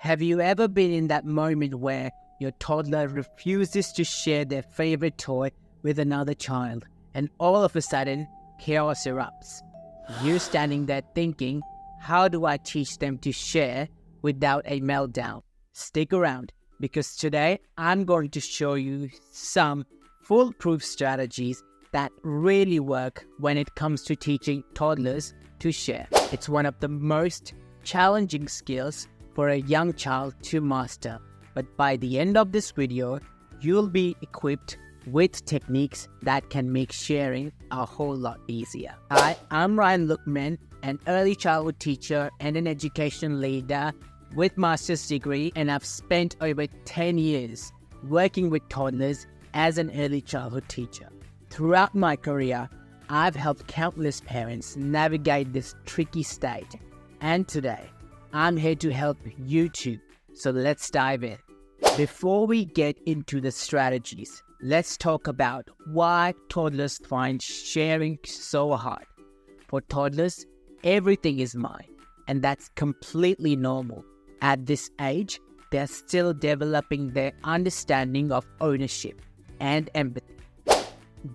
Have you ever been in that moment where your toddler refuses to share their favorite toy with another child and all of a sudden chaos erupts? You're standing there thinking, how do I teach them to share without a meltdown? Stick around because today I'm going to show you some foolproof strategies that really work when it comes to teaching toddlers to share. It's one of the most challenging skills for a young child to master. But by the end of this video, you'll be equipped with techniques that can make sharing a whole lot easier. Hi, I'm Rayan Lukman, an early childhood teacher and an education leader with master's degree, and I've spent over 10 years working with toddlers as an early childhood teacher. Throughout my career, I've helped countless parents navigate this tricky state, and today I'm here to help you too. So let's dive in. Before we get into the strategies, let's talk about why toddlers find sharing so hard. For toddlers, everything is mine, and that's completely normal. At this age, they're still developing their understanding of ownership and empathy.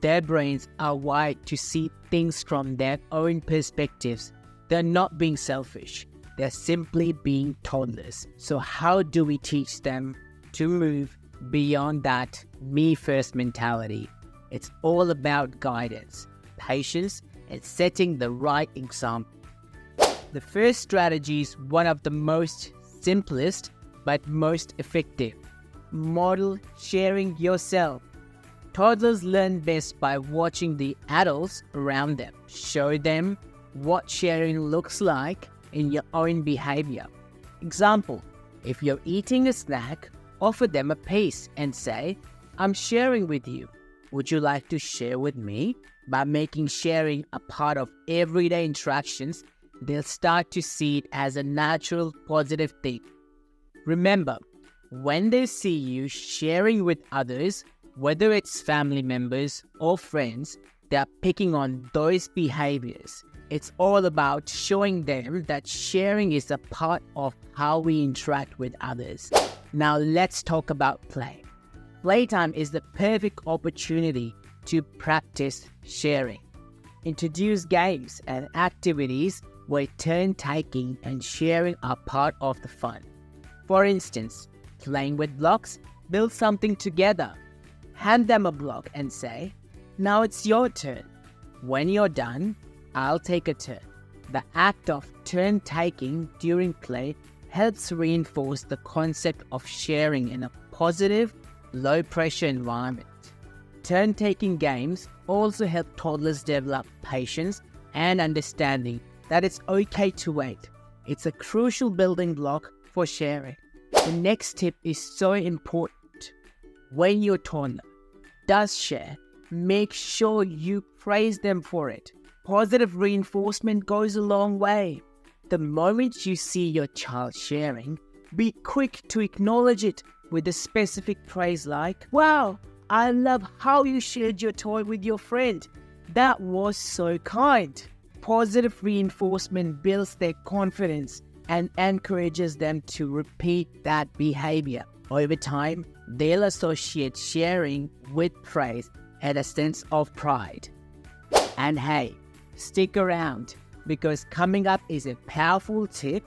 Their brains are wired to see things from their own perspectives. They're not being selfish. They're simply being toddlers. So how do we teach them to move beyond that me-first mentality? It's all about guidance, patience, and setting the right example. The first strategy is one of the most simplest but most effective. Model sharing yourself. Toddlers learn best by watching the adults around them. Show them what sharing looks like in your own behavior. Example, if you're eating a snack, offer them a piece and say, I'm sharing with you. Would you like to share with me? By making sharing a part of everyday interactions, they'll start to see it as a natural, positive thing. Remember, when they see you sharing with others, whether it's family members or friends, they're picking on those behaviors. It's all about showing them that sharing is a part of how we interact with others. Now let's talk about play. Playtime is the perfect opportunity to practice sharing. Introduce games and activities where turn-taking and sharing are part of the fun. For instance, playing with blocks, build something together. Hand them a block and say, now it's your turn. When you're done, I'll take a turn. The act of turn-taking during play helps reinforce the concept of sharing in a positive, low-pressure environment. Turn-taking games also help toddlers develop patience and understanding that it's okay to wait. It's a crucial building block for sharing. The next tip is so important. When your toddler does share, make sure you praise them for it. Positive reinforcement goes a long way. The moment you see your child sharing, be quick to acknowledge it with a specific praise like, wow, I love how you shared your toy with your friend. That was so kind. Positive reinforcement builds their confidence and encourages them to repeat that behavior. Over time, they'll associate sharing with praise and a sense of pride. And hey, stick around because coming up is a powerful tip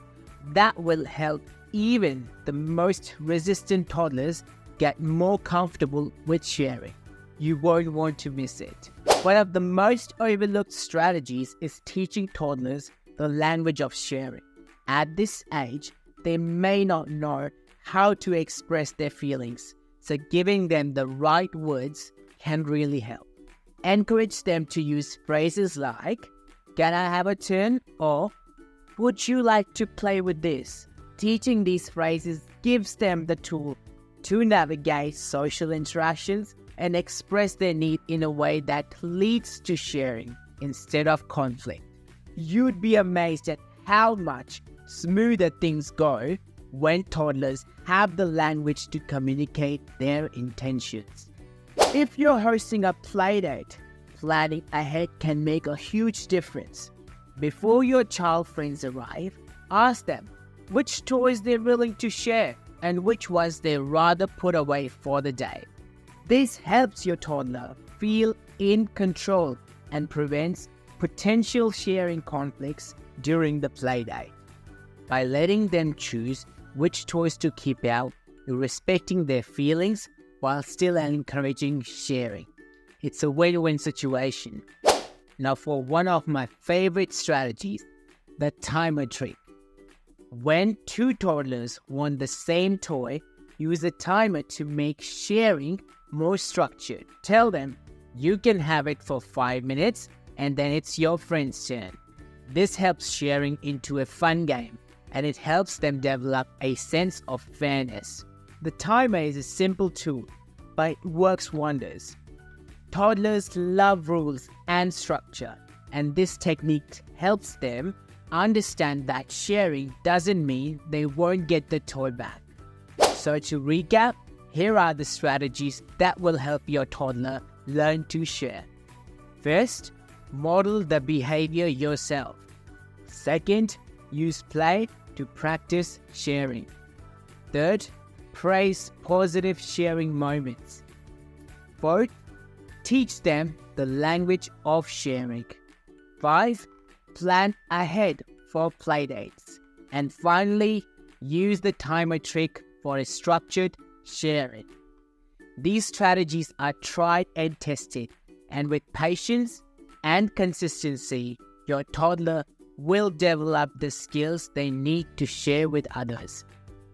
that will help even the most resistant toddlers get more comfortable with sharing. You won't want to miss it. One of the most overlooked strategies is teaching toddlers the language of sharing. At this age, they may not know how to express their feelings, so giving them the right words can really help. Encourage them to use phrases like, can I have a turn? Or, would you like to play with this? Teaching these phrases gives them the tool to navigate social interactions and express their need in a way that leads to sharing instead of conflict. You'd be amazed at how much smoother things go when toddlers have the language to communicate their intentions. If you're hosting a playdate, planning ahead can make a huge difference. Before your child friends arrive, ask them, which toys they're willing to share, and which ones they'd rather put away for the day. This helps your toddler feel in control and prevents potential sharing conflicts during the playdate. By letting them choose which toys to keep out, you're respecting their feelings while still encouraging sharing. It's a win-win situation. Now for one of my favorite strategies, the timer trick. When two toddlers want the same toy, use a timer to make sharing more structured. Tell them you can have it for 5 minutes and then it's your friend's turn. This helps sharing into a fun game, and it helps them develop a sense of fairness. The timer is a simple tool, but it works wonders. Toddlers love rules and structure, and this technique helps them understand that sharing doesn't mean they won't get the toy back. So to recap, here are the strategies that will help your toddler learn to share. First, model the behavior yourself. Second, use play to practice sharing. Third, praise positive sharing moments. Fourth, teach them the language of sharing. 5. Plan ahead for playdates. And finally, use the timer trick for a structured sharing. These strategies are tried and tested, and with patience and consistency, your toddler will develop the skills they need to share with others.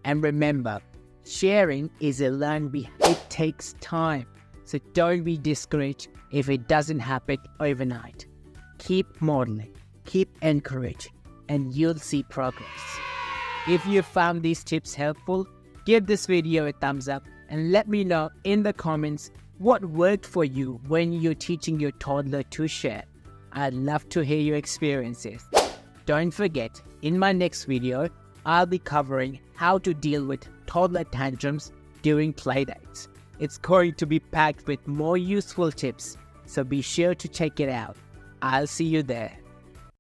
And remember, sharing is a learned behavior. It takes time, so don't be discouraged if it doesn't happen overnight. Keep modeling, keep encouraging, and you'll see progress. If you found these tips helpful, give this video a thumbs up and let me know in the comments what worked for you when you're teaching your toddler to share. I'd love to hear your experiences. Don't forget, in my next video, I'll be covering how to deal with toddler tantrums during playdates. It's going to be packed with more useful tips, so be sure to check it out. I'll see you there.